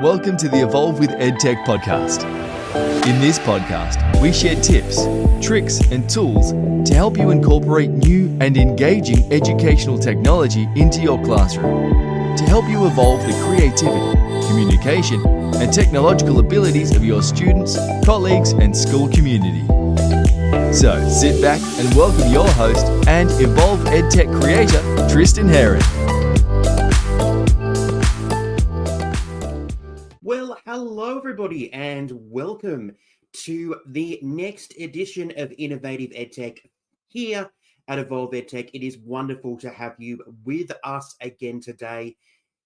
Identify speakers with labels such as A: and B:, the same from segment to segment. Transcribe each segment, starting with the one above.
A: Welcome to the Evolve EdTech podcast. In this podcast, we share tips, tricks, and tools to help you incorporate new and engaging educational technology into your classroom to help you evolve the creativity, communication, and technological abilities of your students, colleagues, and school community. So sit back and welcome your host and Evolve EdTech creator, Tristan Heron.
B: Well, hello everybody and welcome to the next edition of Innovative EdTech here at Evolve EdTech. It is wonderful to have you with us again today.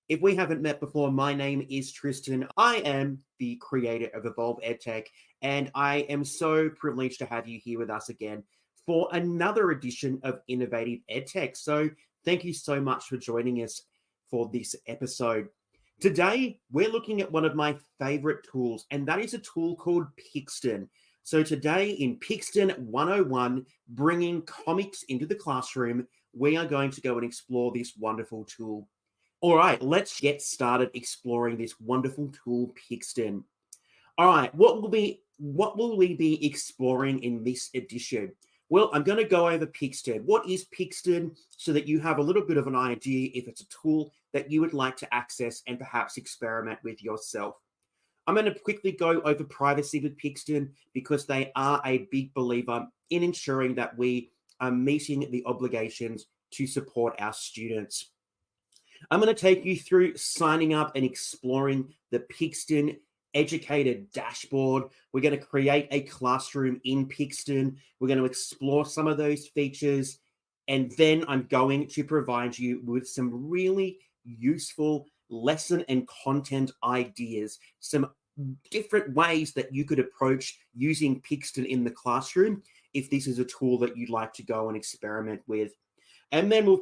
B: If we haven't met before, my name is Tristan. I am the creator of Evolve EdTech, and I am so privileged to have you here with us again for another edition of Innovative EdTech. So thank you so much for joining us for this episode. Today, we're looking at one of my favorite tools, and that is a tool called Pixton. So today in Pixton 101, bringing comics into the classroom, we are going to go and explore this wonderful tool. All right, let's get started exploring this wonderful tool, Pixton. All right, what will we be exploring in this edition? Well, I'm going to go over Pixton. What is Pixton so that you have a little bit of an idea if it's a tool that you would like to access and perhaps experiment with yourself. I'm going to quickly go over privacy with Pixton because they are a big believer in ensuring that we are meeting the obligations to support our students. I'm going to take you through signing up and exploring the Pixton Educator dashboard. We're going to create a classroom in Pixton. We're going to explore some of those features. And then I'm going to provide you with some really useful lesson and content ideas, some different ways that you could approach using Pixton in the classroom if this is a tool that you'd like to go and experiment with. And then we'll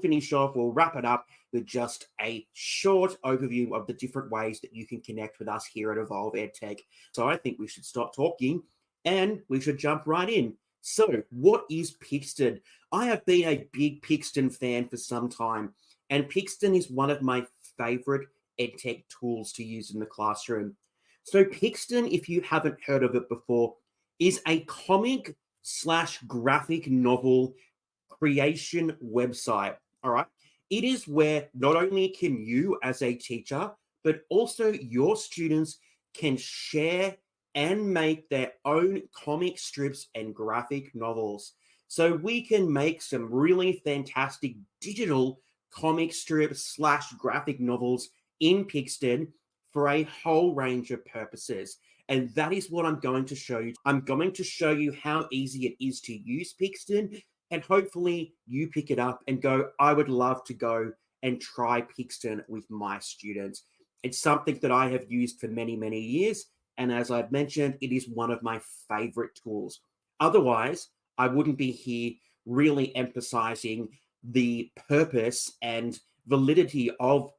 B: wrap it up with just a short overview of the different ways that you can connect with us here at Evolve EdTech. So I think we should stop talking and we should jump right in. So what is Pixton? I have been a big Pixton fan for some time, and Pixton is one of my favorite EdTech tools to use in the classroom. So Pixton, if you haven't heard of it before, is a comic/graphic novel creation website. All right. It is where not only can you as a teacher, but also your students can share and make their own comic strips and graphic novels. So we can make some really fantastic digital comic strips/graphic novels in Pixton for a whole range of purposes. And that is what I'm going to show you. I'm going to show you how easy it is to use Pixton, and hopefully you pick it up and go, I would love to go and try Pixton with my students. It's something that I have used for many, many years. And as I've mentioned, it is one of my favorite tools. Otherwise, I wouldn't be here really emphasizing the purpose and validity of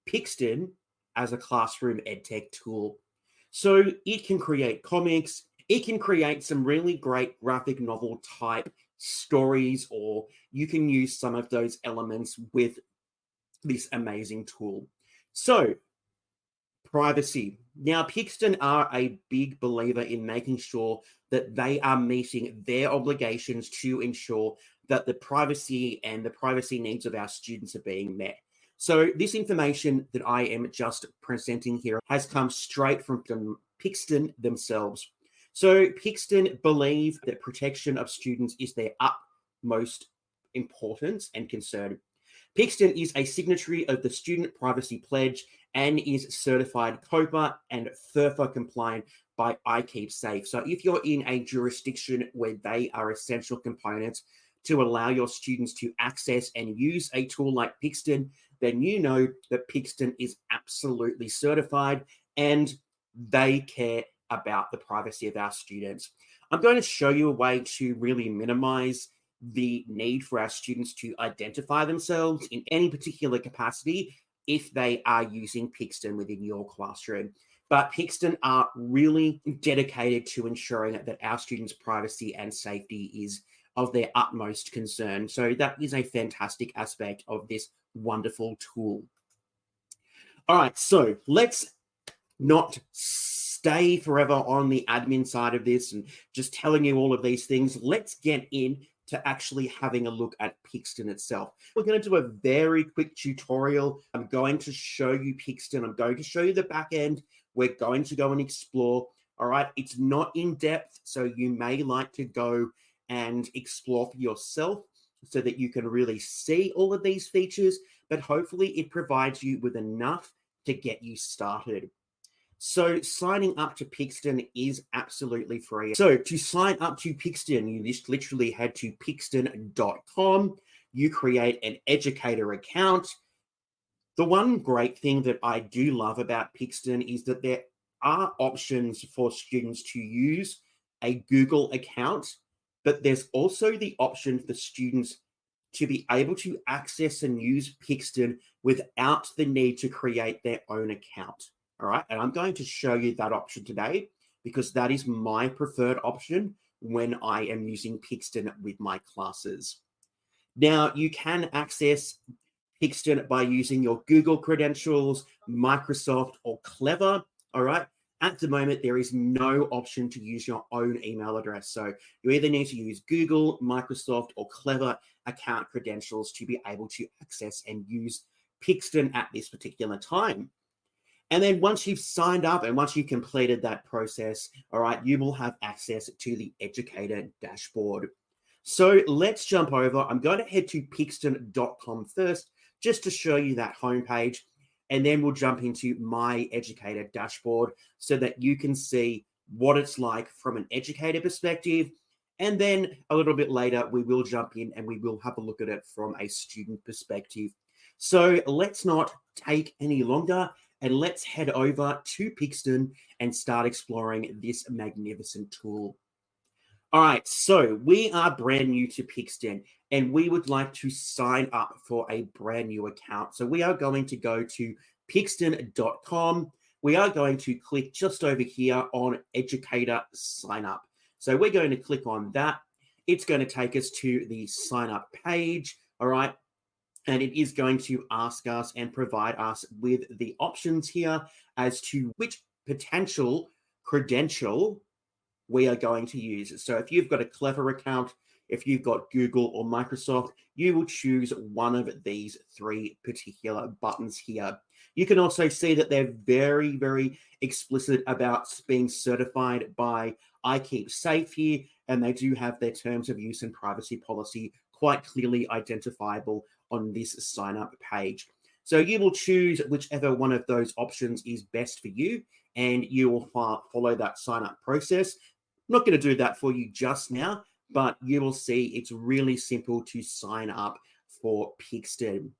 B: Pixton as a classroom EdTech tool. So it can create comics, it can create some really great graphic novel type stories, or you can use some of those elements with this amazing tool. So privacy. Now, Pixton are a big believer in making sure that they are meeting their obligations to ensure that the privacy and the privacy needs of our students are being met. So this information that I am just presenting here has come straight from Pixton themselves. So Pixton believe that protection of students is their utmost importance and concern. Pixton is a signatory of the Student Privacy Pledge and is certified COPA and FERPA compliant by iKeepSafe. So if you're in a jurisdiction where they are essential components to allow your students to access and use a tool like Pixton, then you know that Pixton is absolutely certified and they care about the privacy of our students. I'm going to show you a way to really minimize the need for our students to identify themselves in any particular capacity if they are using Pixton within your classroom. But Pixton are really dedicated to ensuring that our students' privacy and safety is of their utmost concern. So that is a fantastic aspect of this wonderful tool. All right, so let's not stay forever on the admin side of this and just telling you all of these things. Let's get in to actually having a look at Pixton itself. We're going to do a very quick tutorial. I'm going to show you Pixton. I'm going to show you the back end. We're going to go and explore. All right. It's not in depth, so you may like to go and explore for yourself so that you can really see all of these features, but hopefully it provides you with enough to get you started. So signing up to Pixton is absolutely free. So to sign up to Pixton, you just literally head to pixton.com. You create an educator account. The one great thing that I do love about Pixton is that there are options for students to use a Google account, but there's also the option for students to be able to access and use Pixton without the need to create their own account. All right. And I'm going to show you that option today because that is my preferred option when I am using Pixton with my classes. Now, you can access Pixton by using your Google credentials, Microsoft, or Clever. All right. At the moment, there is no option to use your own email address. So you either need to use Google, Microsoft, or Clever account credentials to be able to access and use Pixton at this particular time. And then once you've signed up and once you've completed that process, all right, you will have access to the educator dashboard. So let's jump over. I'm going to head to pixton.com first, just to show you that homepage. And then we'll jump into my educator dashboard so that you can see what it's like from an educator perspective. And then a little bit later, we will jump in and we will have a look at it from a student perspective. So let's not take any longer and let's head over to Pixton and start exploring this magnificent tool. All right, so we are brand new to Pixton and we would like to sign up for a brand new account. So we are going to go to pixton.com. We are going to click just over here on Educator Sign Up. So we're going to click on that. It's going to take us to the sign up page. All right. And it is going to ask us and provide us with the options here as to which potential credential we are going to use. So if you've got a Clever account, if you've got Google or Microsoft, you will choose one of these three particular buttons here. You can also see that they're very, very explicit about being certified by I Keep Safe here, and they do have their terms of use and privacy policy quite clearly identifiable on this sign up page. So you will choose whichever one of those options is best for you, and you will follow that sign up process. I'm not going to do that for you just now, but you will see it's really simple to sign up for Pixton.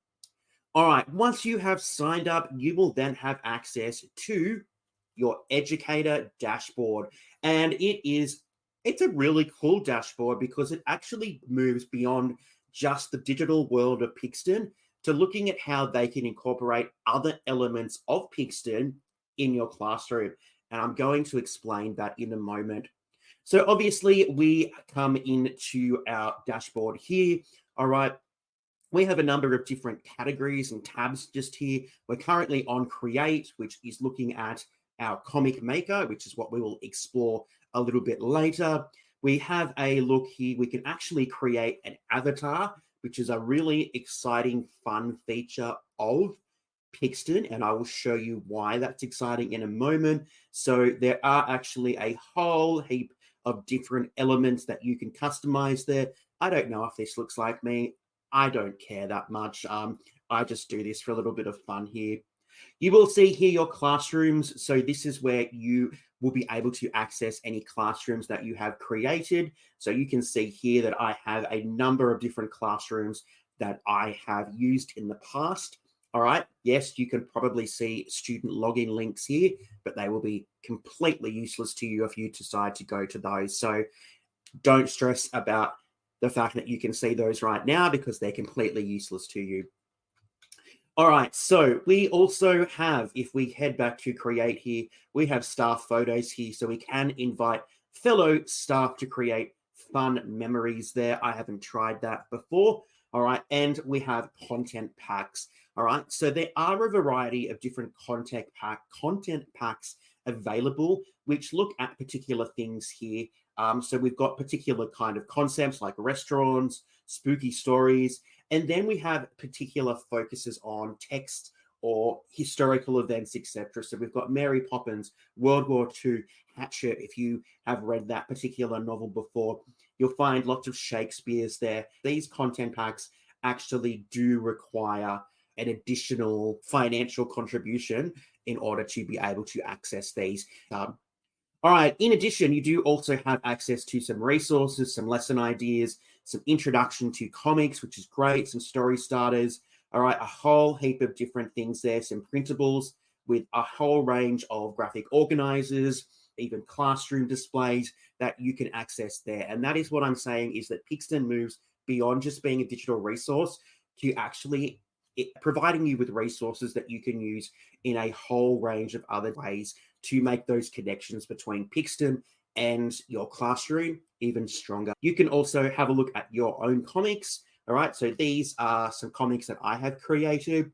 B: All right, once you have signed up, you will then have access to your educator dashboard. And it's a really cool dashboard because it actually moves beyond just the digital world of Pixton to looking at how they can incorporate other elements of Pixton in your classroom. And I'm going to explain that in a moment. So obviously we come into our dashboard here. All right. We have a number of different categories and tabs just here. We're currently on Create, which is looking at our comic maker, which is what we will explore a little bit later. We have a look here. We can actually create an avatar, which is a really exciting, fun feature of Pixton, and I will show you why that's exciting in a moment. So there are actually a whole heap of different elements that you can customize there. I don't know if this looks like me. I don't care that much. I just do this for a little bit of fun here. You will see here your classrooms. So this is where you will be able to access any classrooms that you have created. So you can see here that I have a number of different classrooms that I have used in the past. All right. Yes, you can probably see student login links here, but they will be completely useless to you if you decide to go to those. So don't stress about the fact that you can see those right now because they're completely useless to you. All right, so we also have, if we head back to create here, we have staff photos here, so we can invite fellow staff to create fun memories there. I haven't tried that before. All right. And we have content packs. All right. So there are a variety of different content packs available, which look at particular things here. So we've got particular kind of concepts like restaurants, spooky stories, and then we have particular focuses on text or historical events, etc. So we've got Mary Poppins, World War II, Hatchet. If you have read that particular novel before, you'll find lots of Shakespeare's there. These content packs actually do require an additional financial contribution in order to be able to access these. All right, in addition, you do also have access to some resources, some lesson ideas, some introduction to comics, which is great, some story starters. All right, a whole heap of different things there, some printables with a whole range of graphic organizers, even classroom displays that you can access there. And that is what I'm saying, is that Pixton moves beyond just being a digital resource to actually providing you with resources that you can use in a whole range of other ways to make those connections between Pixton and your classroom even stronger. You can also have a look at your own comics. All right, so these are some comics that I have created.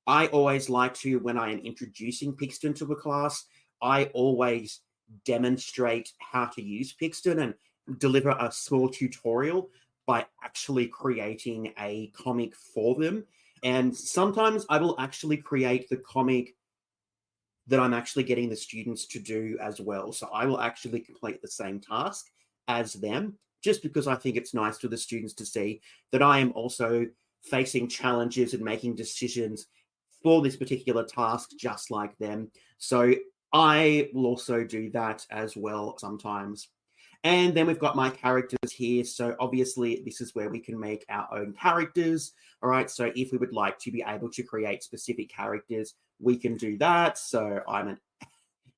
B: I always like to, when I am introducing Pixton to a class, I always demonstrate how to use Pixton and deliver a small tutorial by actually creating a comic for them. And sometimes I will actually create the comic that I'm actually getting the students to do as well. So I will actually complete the same task as them, just because I think it's nice for the students to see that I am also facing challenges and making decisions for this particular task, just like them. So I will also do that as well sometimes. And then we've got my characters here. So obviously this is where we can make our own characters. All right. So if we would like to be able to create specific characters, we can do that. So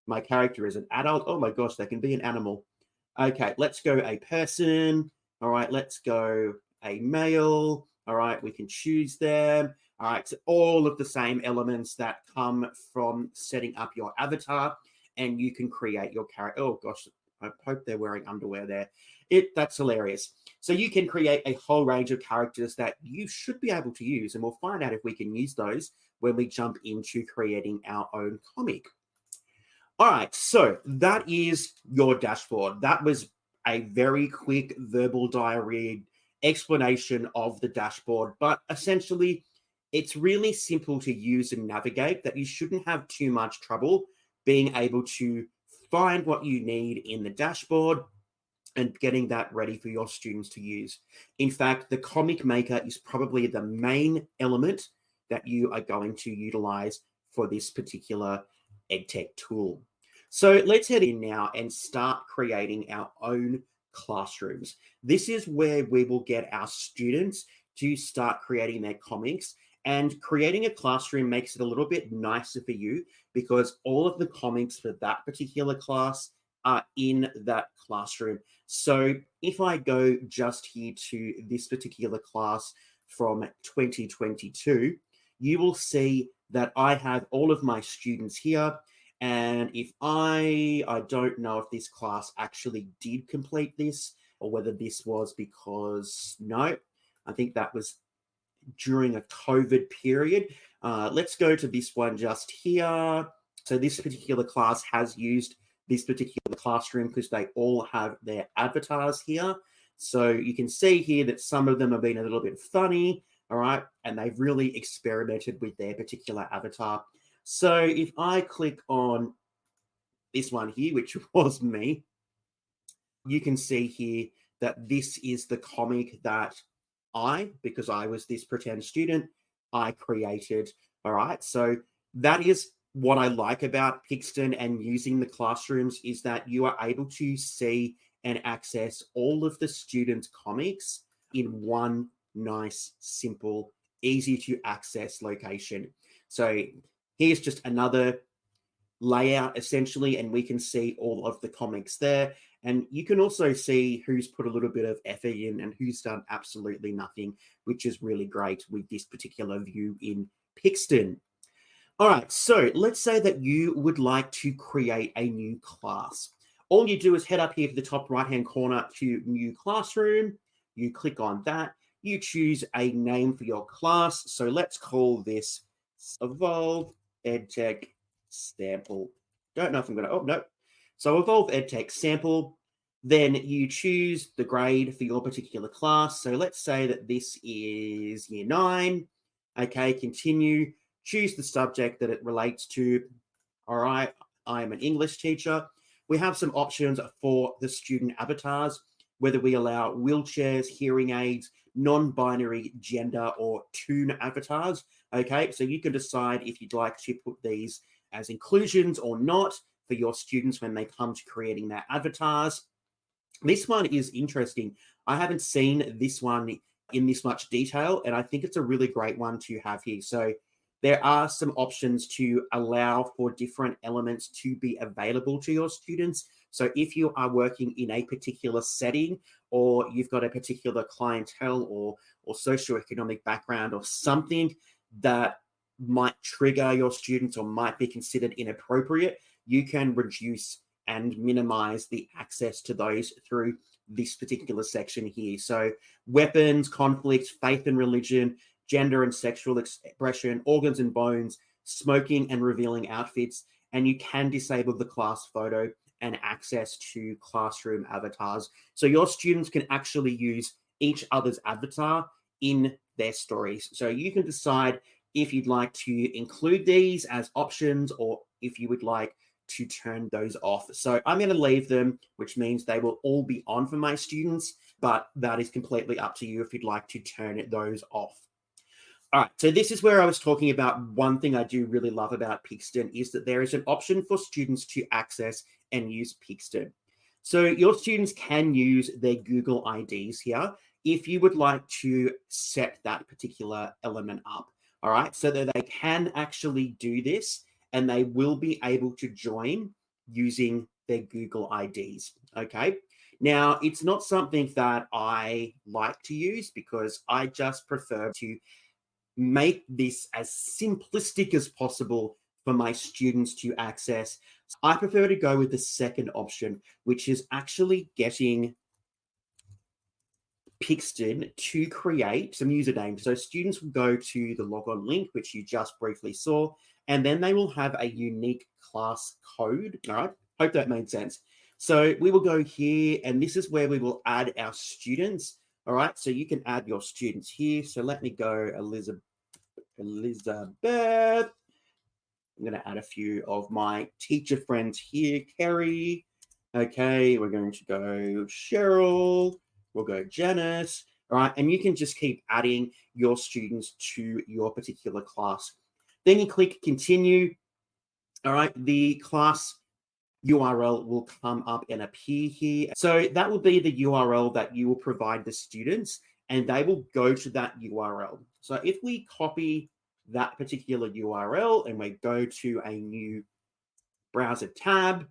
B: my character is an adult. Oh my gosh, they can be an animal. Okay, let's go a person. All right, let's go a male. All right, we can choose them. All right, so all of the same elements that come from setting up your avatar, and you can create your character. Oh gosh, I hope they're wearing underwear there. That's hilarious. So you can create a whole range of characters that you should be able to use, and we'll find out if we can use those when we jump into creating our own comic. All right, so that is your dashboard. That was a very quick verbal diarrhea explanation of the dashboard, but essentially it's really simple to use and navigate, that you shouldn't have too much trouble being able to find what you need in the dashboard and getting that ready for your students to use. In fact, the comic maker is probably the main element that you are going to utilize for this particular EdTech tool. So let's head in now and start creating our own classrooms. This is where we will get our students to start creating their comics, and creating a classroom makes it a little bit nicer for you because all of the comics for that particular class are in that classroom. So if I go just here to this particular class from 2022, you will see that I have all of my students here. And if I don't know if this class actually did complete this, or whether this was because, no, I think that was during a COVID period. Let's go to this one just here. So this particular class has used this particular classroom because they all have their avatars here. So you can see here that some of them have been a little bit funny, all right? And they've really experimented with their particular avatar. So if I click on this one here, which was me, you can see here that this is the comic that because I was this pretend student, I created. All right. So that is what I like about Pixton and using the classrooms, is that you are able to see and access all of the students' comics in one nice, simple, easy to access location. So here's just another layout essentially, and we can see all of the comics there. And you can also see who's put a little bit of effort in and who's done absolutely nothing, which is really great with this particular view in Pixton. All right, so let's say that you would like to create a new class. All you do is head up here to the top right-hand corner to New Classroom. You click on that. you choose a name for your class. So let's call this Evolve EdTech Sample. Don't know if I'm going to, oh, no. So Evolve EdTech Sample. Then you choose the grade for your particular class. So let's say that this is year 9. Okay, continue. Choose the subject that it relates to. All right, I am an English teacher. We have some options for the student avatars, whether we allow wheelchairs, hearing aids, non-binary gender or toon avatars. Okay, so you can decide if you'd like to put these as inclusions or not for your students when they come to creating their avatars. This one is interesting. I haven't seen this one in this much detail, and I think it's a really great one to have here. So there are some options to allow for different elements to be available to your students. So if you are working in a particular setting, or you've got a particular clientele or socioeconomic background or something that might trigger your students or might be considered inappropriate, you can reduce and minimize the access to those through this particular section here. So weapons, conflict, faith and religion, gender and sexual expression, organs and bones, smoking and revealing outfits, and you can disable the class photo and access to classroom avatars. So your students can actually use each other's avatar in their stories. So you can decide if you'd like to include these as options or if you would like to turn those off. So I'm going to leave them, which means they will all be on for my students, but that is completely up to you if you'd like to turn those off. All right, so this is where I was talking about one thing I do really love about Pixton is that there is an option for students to access and use Pixton. So your students can use their Google IDs here if you would like to set that particular element up. All right, so that they can actually do this and they will be able to join using their Google IDs. Okay. Now, it's not something that I like to use because I just prefer to make this as simplistic as possible for my students to access. I prefer to go with the second option, which is actually getting Pixton to create some usernames. So students will go to the logon link, which you just briefly saw, and then they will have a unique class code. All right, hope that made sense. So we will go here, and this is where we will add our students. All right, so you can add your students here. So let me go Elizabeth. I'm going to add a few of my teacher friends here. Kerry. Okay, we're going to go Cheryl. We'll go Janice. All right, and you can just keep adding your students to your particular class. Then you click continue. All right, the class URL will come up and appear here. So that will be the URL that you will provide the students, and they will go to that URL. So if we copy that particular URL and we go to a new browser tab,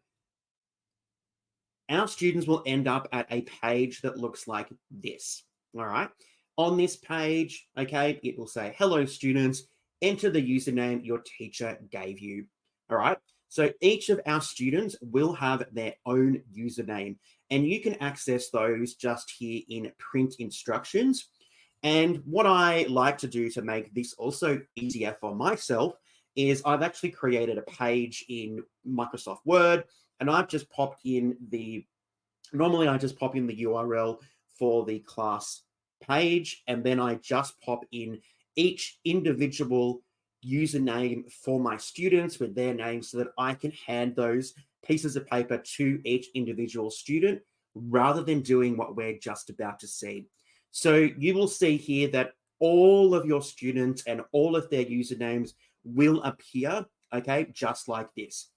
B: our students will end up at a page that looks like this. All right. On this page, okay, it will say, hello, students, enter the username your teacher gave you. All right. So each of our students will have their own username, and you can access those just here in print instructions. And what I like to do to make this also easier for myself is I've actually created a page in Microsoft Word, and I've just popped in normally I just pop in the URL for the class page, and then I just pop in each individual username for my students with their names so that I can hand those pieces of paper to each individual student rather than doing what we're just about to see. So you will see here that all of your students and all of their usernames will appear, okay, just like this.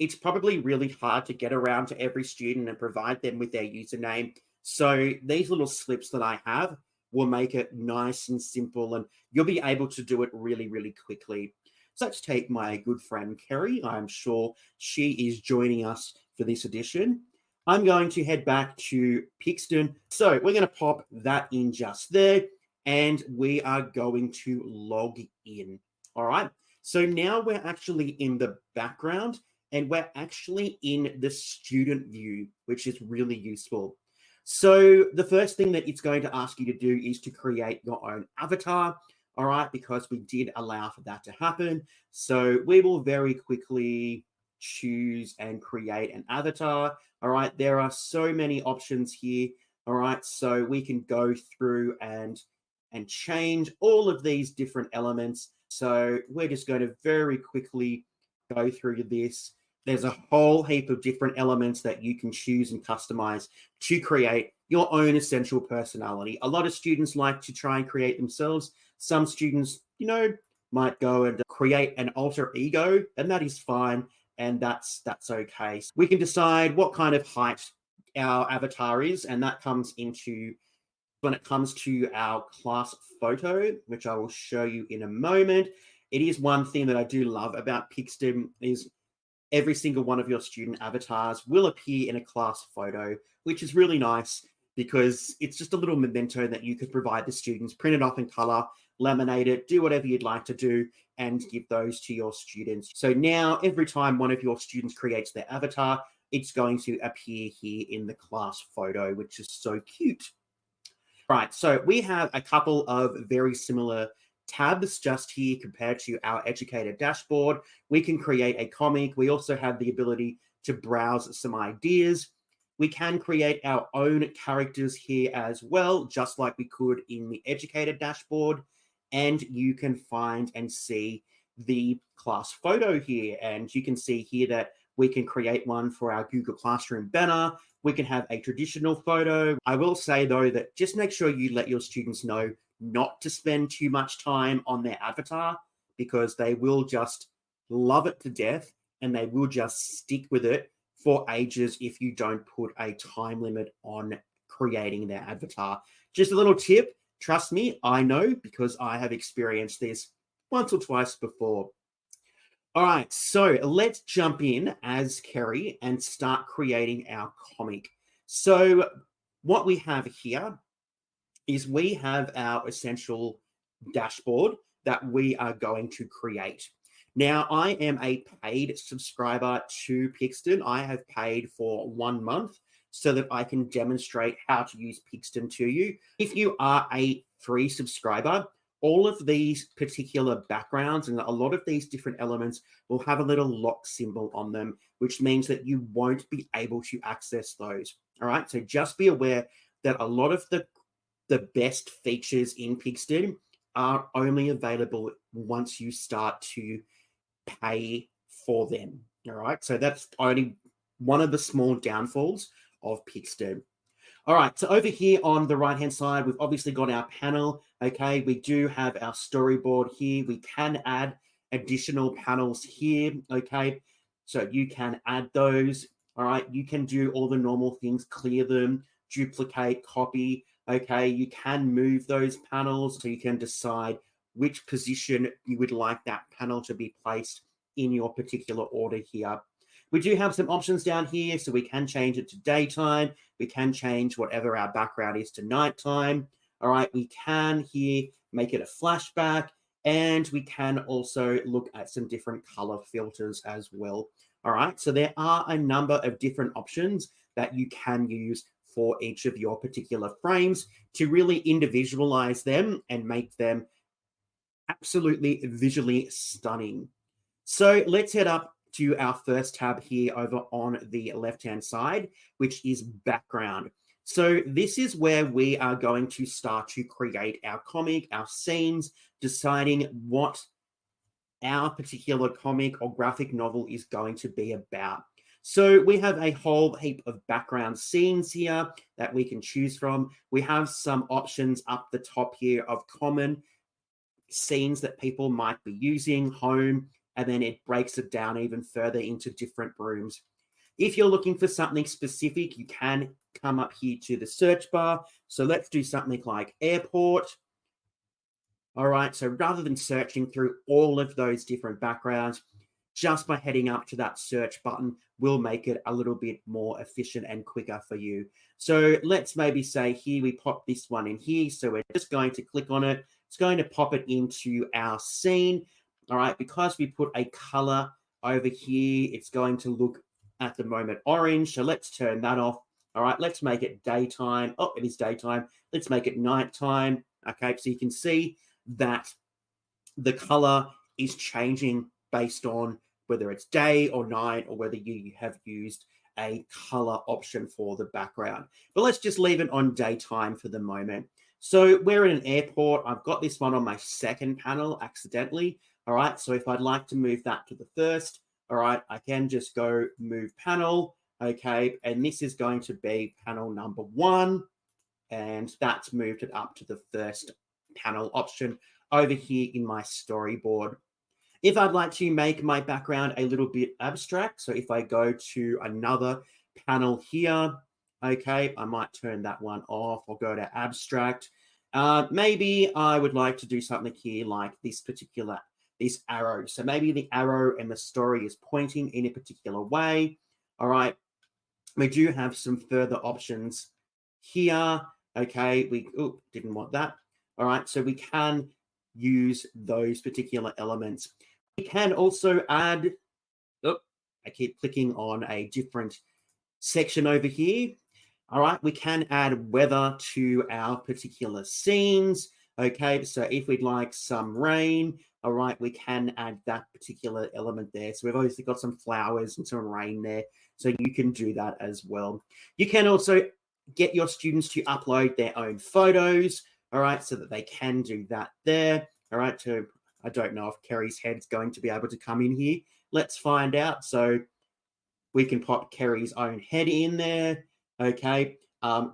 B: It's probably really hard to get around to every student and provide them with their username. So these little slips that I have will make it nice and simple, and you'll be able to do it really, really quickly. So let's take my good friend Kerry. I'm sure she is joining us for this edition. I'm going to head back to Pixton. So we're going to pop that in just there, and we are going to log in. All right. So now we're actually in the background, and we're actually in the student view, which is really useful. So the first thing that it's going to ask you to do is to create your own avatar, all right, because we did allow for that to happen. So we will very quickly choose and create an avatar, all right. There are so many options here, all right, so we can go through and change all of these different elements. So we're just going to very quickly go through this. There's a whole heap of different elements that you can choose and customize to create your own essential personality. A lot of students like to try and create themselves. Some students, might go and create an alter ego, and that is fine, and that's okay. We can decide what kind of height our avatar is, and that comes into when it comes to our class photo, which I will show you in a moment. It is one thing that I do love about Pixton is every single one of your student avatars will appear in a class photo, which is really nice because it's just a little memento that you could provide the students, print it off in color, laminate it, do whatever you'd like to do, and give those to your students. So now every time one of your students creates their avatar, it's going to appear here in the class photo, which is so cute. Right, so we have a couple of very similar tabs just here compared to our educator dashboard. We can create a comic. We also have the ability to browse some ideas. We can create our own characters here as well, just like we could in the educator dashboard. And you can find and see the class photo here. And you can see here that we can create one for our Google Classroom banner. We can have a traditional photo. I will say, though, that just make sure you let your students know not to spend too much time on their avatar because they will just love it to death and they will just stick with it for ages if you don't put a time limit on creating their avatar. Just a little tip. Trust me, I know because I have experienced this once or twice before. All right, so let's jump in as Kerry and start creating our comic. So what we have here is we have our essential dashboard that we are going to create. Now, I am a paid subscriber to Pixton. I have paid for 1 month so that I can demonstrate how to use Pixton to you. If you are a free subscriber, all of these particular backgrounds and a lot of these different elements will have a little lock symbol on them, which means that you won't be able to access those. All right, so just be aware that a lot of the best features in Pixton are only available once you start to pay for them. All right, so that's only one of the small downfalls of Pixton. All right, so over here on the right-hand side, we've obviously got our panel, okay? We do have our storyboard here. We can add additional panels here, okay? So you can add those, all right? You can do all the normal things, clear them, duplicate, copy, okay? You can move those panels so you can decide which position you would like that panel to be placed in your particular order here. We do have some options down here, so we can change it to daytime. We can change whatever our background is to nighttime. All right, we can here make it a flashback, and we can also look at some different color filters as well. All right, so there are a number of different options that you can use for each of your particular frames to really individualize them and make them absolutely visually stunning. So let's head up to our first tab here over on the left-hand side, which is background. So this is where we are going to start to create our comic, our scenes, deciding what our particular comic or graphic novel is going to be about. So we have a whole heap of background scenes here that we can choose from. We have some options up the top here of common scenes that people might be using, home, and then it breaks it down even further into different rooms. If you're looking for something specific, you can come up here to the search bar. So let's do something like airport. All right, so rather than searching through all of those different backgrounds, just by heading up to that search button will make it a little bit more efficient and quicker for you. So let's maybe say here we pop this one in here. So we're just going to click on it. It's going to pop it into our scene. All right, because we put a color over here, it's going to look at the moment orange. So let's turn that off. All right, let's make it daytime. Oh, it is daytime. Let's make it nighttime. Okay, so you can see that the color is changing based on whether it's day or night or whether you have used a color option for the background. But let's just leave it on daytime for the moment. So we're in an airport. I've got this one on my second panel accidentally. All right, so if I'd like to move that to the first, all right, I can just go move panel. Okay, and this is going to be panel number 1. And that's moved it up to the first panel option over here in my storyboard. If I'd like to make my background a little bit abstract, so if I go to another panel here, okay, I might turn that one off or go to abstract. Maybe I would like to do something here like this arrow. So maybe the arrow and the story is pointing in a particular way. All right, we do have some further options here. Okay, we didn't want that. All right, so we can use those particular elements. We can also add, I keep clicking on a different section over here. All right, we can add weather to our particular scenes. Okay, so if we'd like some rain, all right, we can add that particular element there. So we've obviously got some flowers and some rain there. So you can do that as well. You can also get your students to upload their own photos, all right, so that they can do that there. All right, so I don't know if Kerry's head's going to be able to come in here. Let's find out. So we can pop Kerry's own head in there, okay,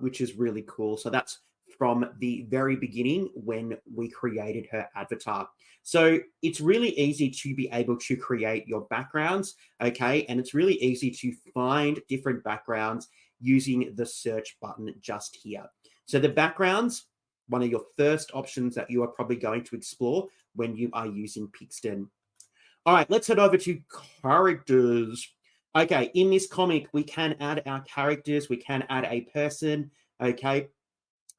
B: which is really cool. So that's from the very beginning when we created her avatar. So it's really easy to be able to create your backgrounds, okay, and it's really easy to find different backgrounds using the search button just here. So the backgrounds, one of your first options that you are probably going to explore when you are using Pixton. All right, let's head over to characters. Okay, in this comic, we can add our characters. We can add a person, okay?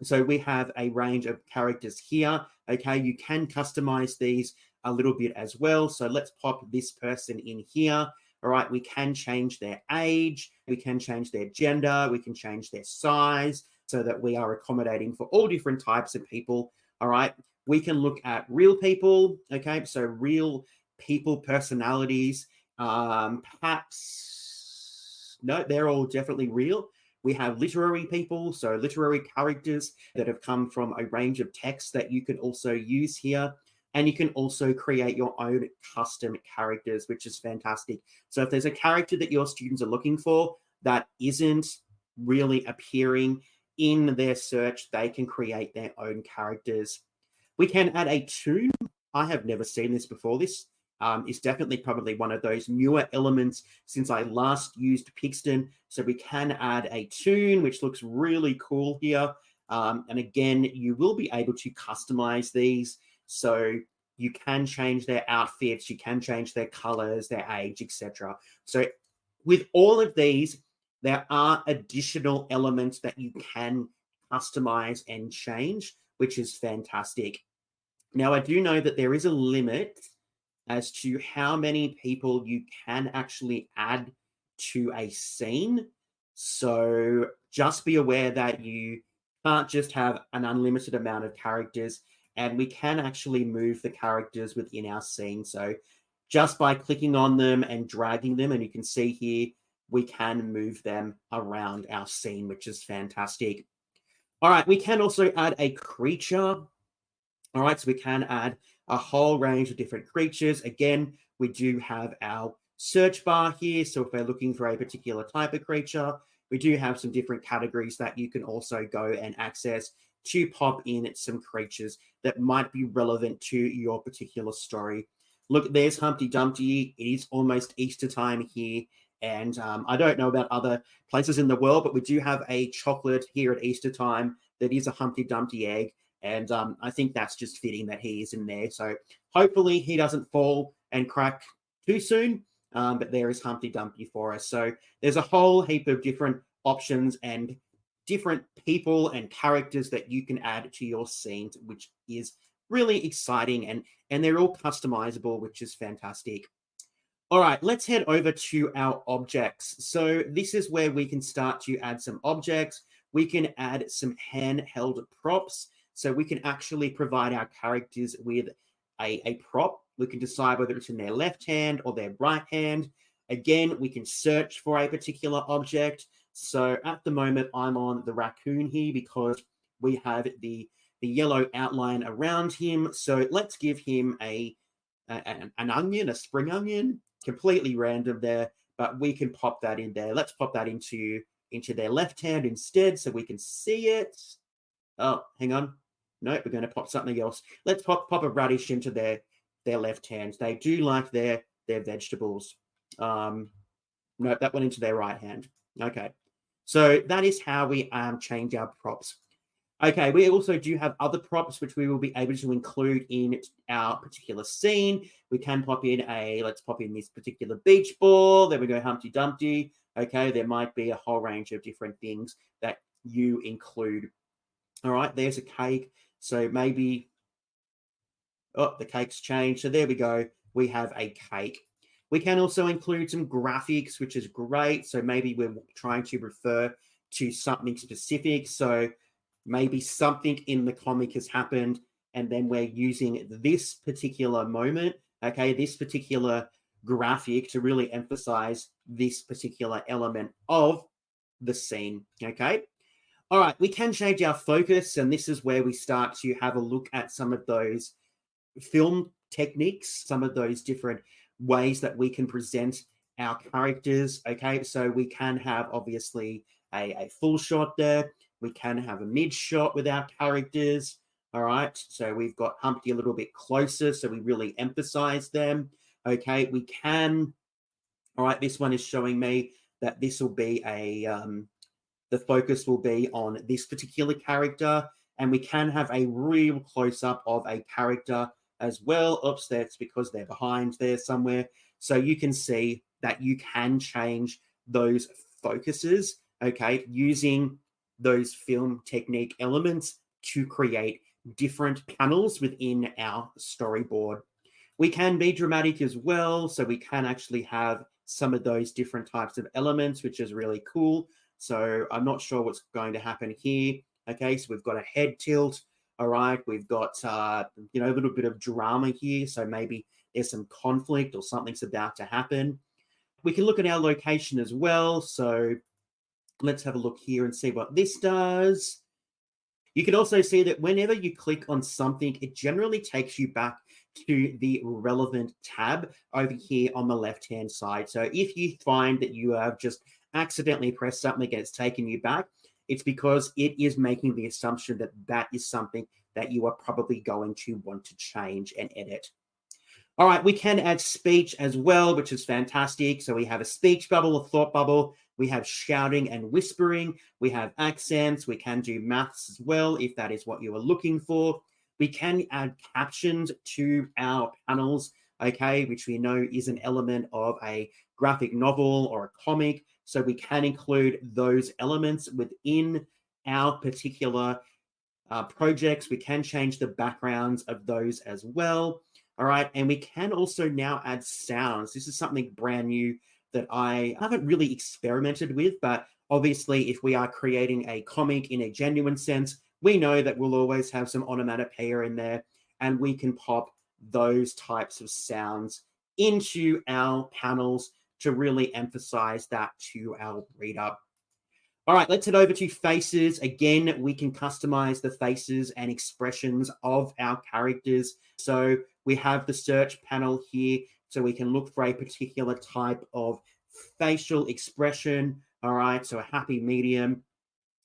B: So we have a range of characters here, okay? You can customize these a little bit as well. So let's pop this person in here. All right, we can change their age. We can change their gender. We can change their size so that we are accommodating for all different types of people. All right, we can look at real people, okay? So real people personalities. Perhaps, no, they're all definitely real. We have literary people, so literary characters that have come from a range of texts that you can also use here. And you can also create your own custom characters, which is fantastic. So if there's a character that your students are looking for that isn't really appearing in their search, they can create their own characters. We can add a tune. I have never seen this before. This is definitely probably one of those newer elements since I last used Pixton. So we can add a tune, which looks really cool here. And again, you will be able to customize these. So you can change their outfits, you can change their colors, their age, etc. So with all of these, there are additional elements that you can customize and change, which is fantastic. Now, I do know that there is a limit as to how many people you can actually add to a scene. So just be aware that you can't just have an unlimited amount of characters, and we can actually move the characters within our scene. So just by clicking on them and dragging them, and you can see here, we can move them around our scene, which is fantastic. All right, we can also add a creature. All right, so we can add a whole range of different creatures. Again, we do have our search bar here. So if we're looking for a particular type of creature, we do have some different categories that you can also go and access to pop in some creatures that might be relevant to your particular story. Look, there's Humpty Dumpty. It is almost Easter time here. And I don't know about other places in the world, but we do have a chocolate here at Easter time that is a Humpty Dumpty egg. And I think that's just fitting that he is in there. So hopefully he doesn't fall and crack too soon. But there is Humpty Dumpty for us. So there's a whole heap of different options and different people and characters that you can add to your scenes, which is really exciting. And they're all customizable, which is fantastic. All right, let's head over to our objects. So this is where we can start to add some objects. We can add some handheld props. So we can actually provide our characters with a prop. We can decide whether it's in their left hand or their right hand. Again, we can search for a particular object. So at the moment, I'm on the raccoon here because we have the yellow outline around him. So let's give him an onion, a spring onion, completely random there, but we can pop that in there. Let's pop that into their left hand instead so we can see it. Oh, hang on. No, we're going to pop something else. Let's pop a radish into their left hand. They do like their vegetables. No, that went into their right hand. Okay. So that is how we change our props. Okay, we also do have other props which we will be able to include in our particular scene. We can pop in let's pop in this particular beach ball. There we go, Humpty Dumpty. Okay, there might be a whole range of different things that you include. All right, there's a cake. So maybe, oh, the cake's changed. So there we go. We have a cake. We can also include some graphics, which is great. So maybe we're trying to refer to something specific. So maybe something in the comic has happened, and then we're using this particular moment, okay, this particular graphic to really emphasize this particular element of the scene, okay? All right, we can change our focus, and this is where we start to have a look at some of those film techniques, some of those different ways that we can present our characters, okay? So we can have, obviously, a full shot there. We can have a mid shot with our characters. All right. So we've got Humpty a little bit closer. So we really emphasize them. Okay. We can. All right. This one is showing me that this will be the focus will be on this particular character. And we can have a real close up of a character as well. Oops, that's because they're behind there somewhere. So you can see that you can change those focuses, okay, using those film technique elements to create different panels within our storyboard. We can be dramatic as well, so we can actually have some of those different types of elements, which is really cool. So I'm not sure what's going to happen here. Okay, so we've got a head tilt. All right, we've got a little bit of drama here, so maybe there's some conflict or something's about to happen. We can look at our location as well. So let's have a look here and see what this does. You can also see that whenever you click on something, it generally takes you back to the relevant tab over here on the left-hand side. So if you find that you have just accidentally pressed something and it's taken you back, it's because it is making the assumption that that is something that you are probably going to want to change and edit. All right, we can add speech as well, which is fantastic. So we have a speech bubble, a thought bubble. We have shouting and whispering. We have accents. We can do maths as well, if that is what you are looking for. We can add captions to our panels, okay, which we know is an element of a graphic novel or a comic. So we can include those elements within our particular projects. We can change the backgrounds of those as well. All right. And we can also now add sounds. This is something brand new that I haven't really experimented with, but obviously if we are creating a comic in a genuine sense, we know that we'll always have some onomatopoeia in there, and we can pop those types of sounds into our panels to really emphasize that to our reader. All right, let's head over to faces. Again, we can customize the faces and expressions of our characters. So we have the search panel here, so we can look for a particular type of facial expression. All right, so a happy medium,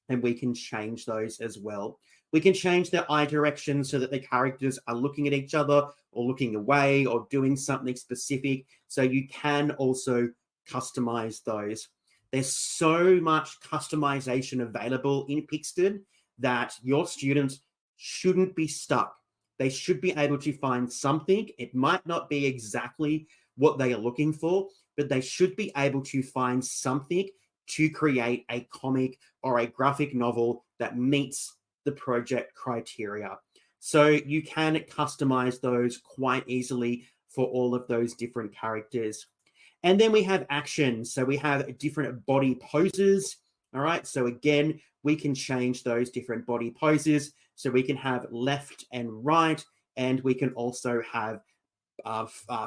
B: and we can change those as well. We can change their eye direction so that the characters are looking at each other or looking away or doing something specific. So you can also customize those. There's so much customization available in Pixton that your students shouldn't be stuck. They should be able to find something. It might not be exactly what they are looking for, but they should be able to find something to create a comic or a graphic novel that meets the project criteria. So you can customize those quite easily for all of those different characters. And then we have actions. So we have different body poses. All right. So again, we can change those different body poses. So we can have left and right, and we can also have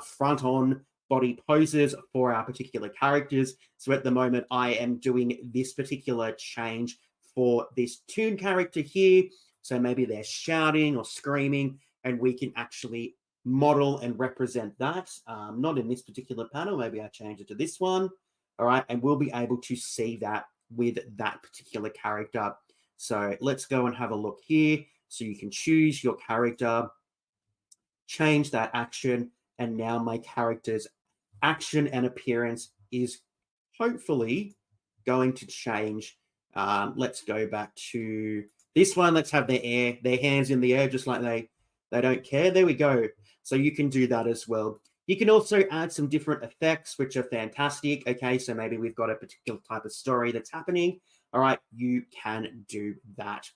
B: front on body poses for our particular characters. So at the moment, I am doing this particular change for this toon character here. So maybe they're shouting or screaming, and we can actually model and represent that. Not in this particular panel, maybe I change it to this one. All right, and we'll be able to see that with that particular character. So let's go and have a look here. So you can choose your character, change that action, and now my character's action and appearance is hopefully going to change. Let's go back to this one. Let's have their hands in the air, just like they don't care. There we go. So you can do that as well. You can also add some different effects, which are fantastic. Okay, so maybe we've got a particular type of story that's happening. All right, you can do that.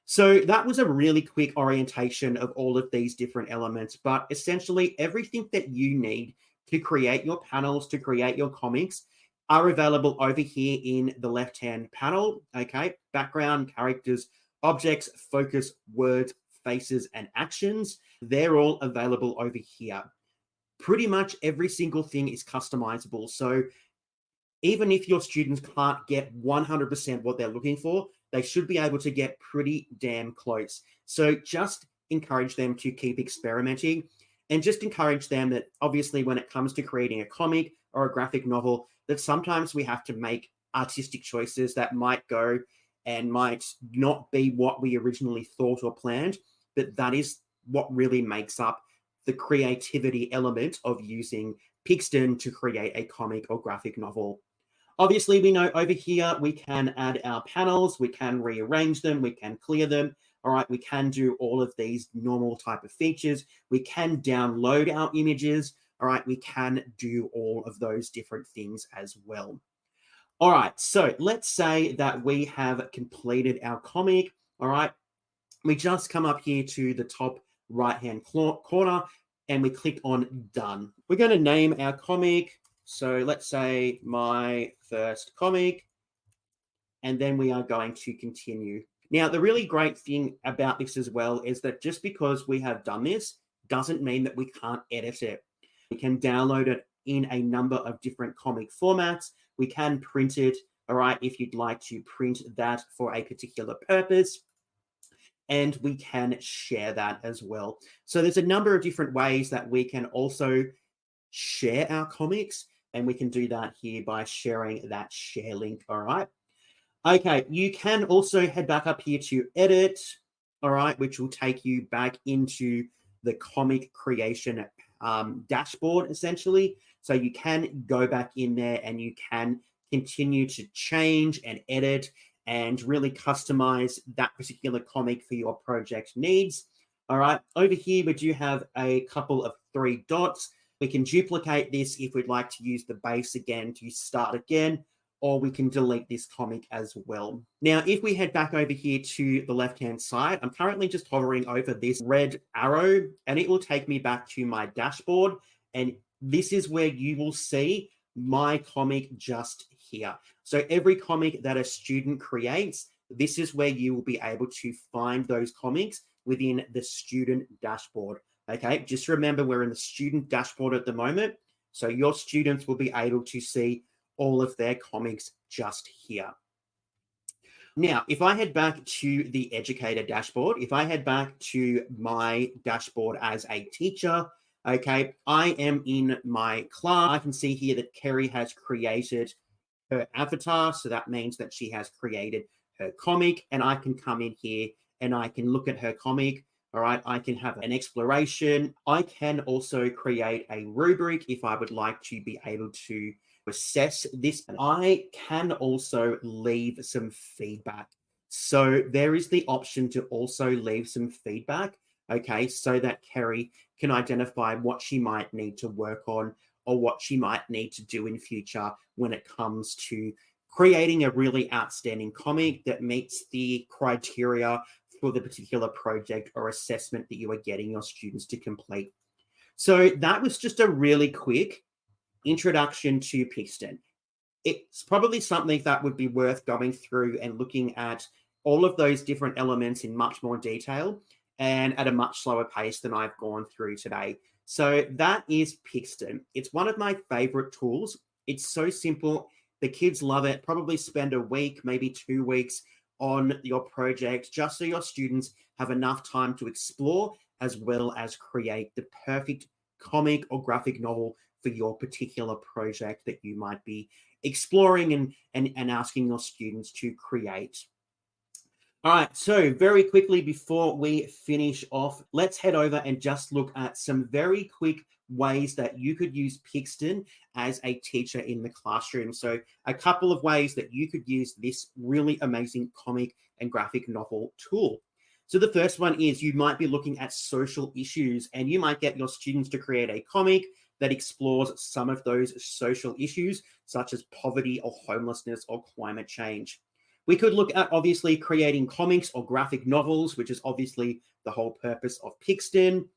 B: So that was a really quick orientation of all of these different elements, but essentially everything that you need to create your panels, to create your comics, are available over here in the left-hand panel. Okay, background, characters, objects, focus, words, faces, and actions. They're all available over here. Pretty much every single thing is customizable. So even if your students can't get 100% what they're looking for, they should be able to get pretty damn close. So just encourage them to keep experimenting, and just encourage them that obviously when it comes to creating a comic or a graphic novel, that sometimes we have to make artistic choices that might go and might not be what we originally thought or planned, but that is what really makes up the creativity element of using Pixton to create a comic or graphic novel. Obviously, we know over here we can add our panels, we can rearrange them, we can clear them. All right, we can do all of these normal type of features. We can download our images. All right, we can do all of those different things as well. All right, so let's say that we have completed our comic. All right, we just come up here to the top right-hand corner and we click on done. We're going to name our comic. So let's say my first comic, and then we are going to continue. Now, the really great thing about this as well is that just because we have done this doesn't mean that we can't edit it. We can download it in a number of different comic formats. We can print it, all right, if you'd like to print that for a particular purpose. And we can share that as well. So there's a number of different ways that we can also share our comics, and we can do that here by sharing that share link. All right. Okay, you can also head back up here to edit, all right, which will take you back into the comic creation dashboard, essentially. So you can go back in there and you can continue to change and edit and really customize that particular comic for your project needs. All right, over here, we do have a couple of 3 dots. We can duplicate this if we'd like to use the base again to start again, or we can delete this comic as well. Now, if we head back over here to the left-hand side, I'm currently just hovering over this red arrow, and it will take me back to my dashboard. And this is where you will see my comic just here. So every comic that a student creates, this is where you will be able to find those comics within the student dashboard. Okay, just remember we're in the student dashboard at the moment. So your students will be able to see all of their comics just here. Now, if I head back to the educator dashboard, if I head back to my dashboard as a teacher, okay, I am in my class. I can see here that Kerry has created her avatar. So that means that she has created her comic, and I can come in here and I can look at her comic. All right, I can have an exploration. I can also create a rubric if I would like to be able to assess this. And I can also leave some feedback. So there is the option to also leave some feedback, okay, so that Kerry can identify what she might need to work on or what she might need to do in future when it comes to creating a really outstanding comic that meets the criteria for the particular project or assessment that you are getting your students to complete. So that was just a really quick Introduction to Pixton. It's probably something that would be worth going through and looking at all of those different elements in much more detail and at a much slower pace than I've gone through today. So that is Pixton. It's one of my favorite tools. It's so simple. The kids love it. Probably spend a week, maybe 2 weeks on your project, just so your students have enough time to explore as well as create the perfect comic or graphic novel for your particular project that you might be exploring and asking your students to create. All right, so very quickly before we finish off, let's head over and just look at some very quick ways that you could use Pixton as a teacher in the classroom. So a couple of ways that you could use this really amazing comic and graphic novel tool. So the first one is you might be looking at social issues, and you might get your students to create a comic that explores some of those social issues, such as poverty or homelessness or climate change. We could look at obviously creating comics or graphic novels, which is obviously the whole purpose of Pixton.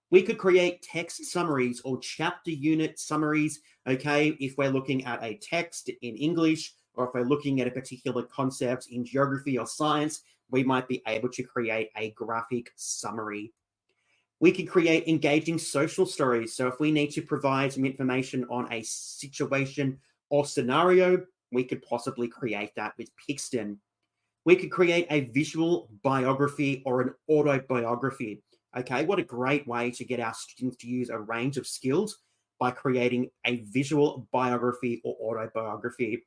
B: We could create text summaries or chapter unit summaries, okay, if we're looking at a text in English, or if we're looking at a particular concept in geography or science, we might be able to create a graphic summary. We can create engaging social stories. So if we need to provide some information on a situation or scenario, we could possibly create that with Pixton. We could create a visual biography or an autobiography. Okay, what a great way to get our students to use a range of skills by creating a visual biography or autobiography.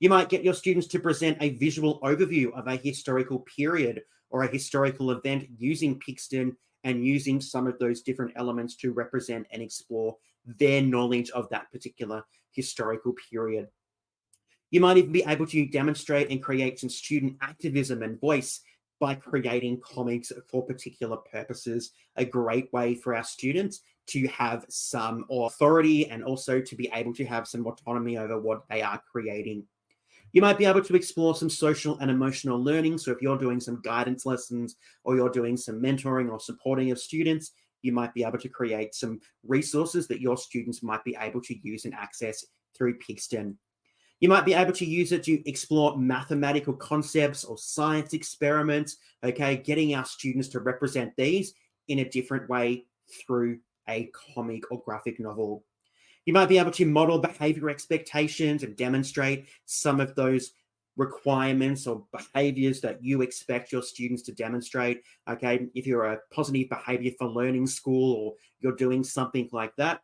B: You might get your students to present a visual overview of a historical period or a historical event using Pixton and using some of those different elements to represent and explore their knowledge of that particular historical period. You might even be able to demonstrate and create some student activism and voice by creating comics for particular purposes. A great way for our students to have some authority and also to be able to have some autonomy over what they are creating. You might be able to explore some social and emotional learning. So if you're doing some guidance lessons or you're doing some mentoring or supporting of students, you might be able to create some resources that your students might be able to use and access through Pixton. You might be able to use it to explore mathematical concepts or science experiments, okay, getting our students to represent these in a different way through a comic or graphic novel. You might be able to model behavior expectations and demonstrate some of those requirements or behaviors that you expect your students to demonstrate. Okay, if you're a positive behavior for learning school or you're doing something like that,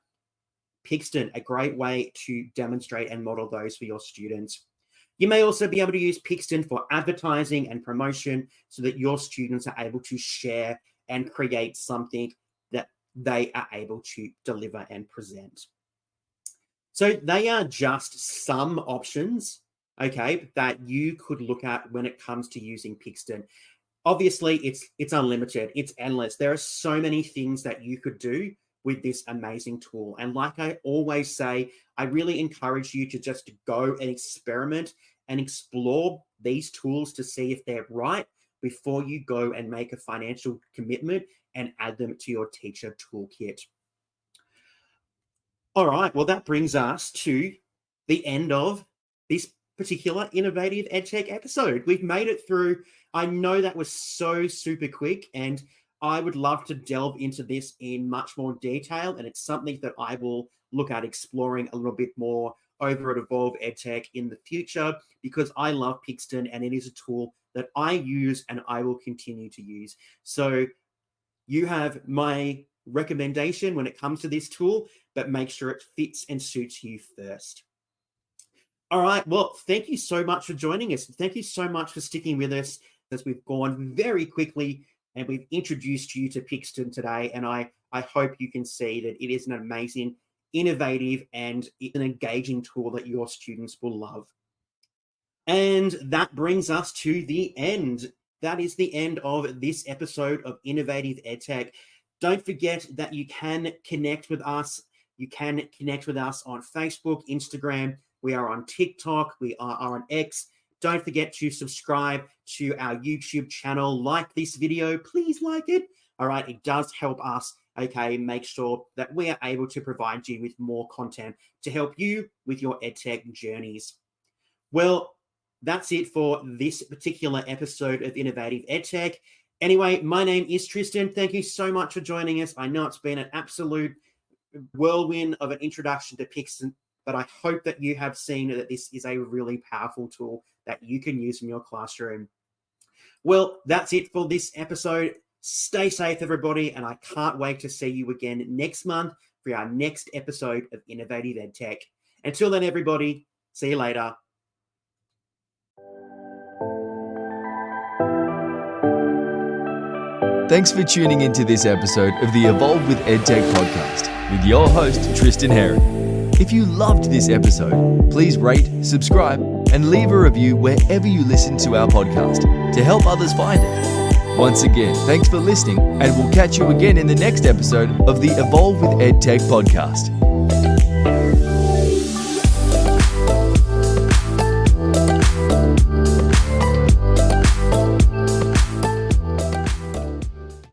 B: Pixton, a great way to demonstrate and model those for your students. You may also be able to use Pixton for advertising and promotion so that your students are able to share and create something that they are able to deliver and present. So they are just some options, okay, that you could look at when it comes to using Pixton. Obviously, it's unlimited, it's endless. There are so many things that you could do with this amazing tool. And like I always say, I really encourage you to just go and experiment and explore these tools to see if they're right before you go and make a financial commitment and add them to your teacher toolkit. All right, well, that brings us to the end of this particular Innovative EdTech episode. We've made it through. I know that was so super quick, and I would love to delve into this in much more detail, and it's something that I will look at exploring a little bit more over at Evolve EdTech in the future, because I love Pixton and it is a tool that I use and I will continue to use. So you have my recommendation when it comes to this tool, but make sure it fits and suits you first. All right, well, thank you so much for joining us. Thank you so much for sticking with us as we've gone very quickly and we've introduced you to Pixton today. And I hope you can see that it is an amazing, innovative, and an engaging tool that your students will love. And that brings us to the end. That is the end of this episode of Innovative EdTech. Don't forget that you can connect with us. You can connect with us on Facebook, Instagram. We are on TikTok. We are on X. Don't forget to subscribe to our YouTube channel. Like this video. Please like it. All right. It does help us okay, make sure that we are able to provide you with more content to help you with your EdTech journeys. Well, that's it for this particular episode of Innovative EdTech. Anyway, my name is Tristan. Thank you so much for joining us. I know it's been an absolute whirlwind of an introduction to Pixton, but I hope that you have seen that this is a really powerful tool that you can use in your classroom. Well, that's it for this episode. Stay safe, everybody, and I can't wait to see you again next month for our next episode of Innovative EdTech. Until then, everybody, see you later.
A: Thanks for tuning into this episode of the Evolve with EdTech podcast with your host, Tristan Herron. If you loved this episode, please rate, subscribe, and leave a review wherever you listen to our podcast to help others find it. Once again, thanks for listening, and we'll catch you again in the next episode of the Evolve with EdTech podcast.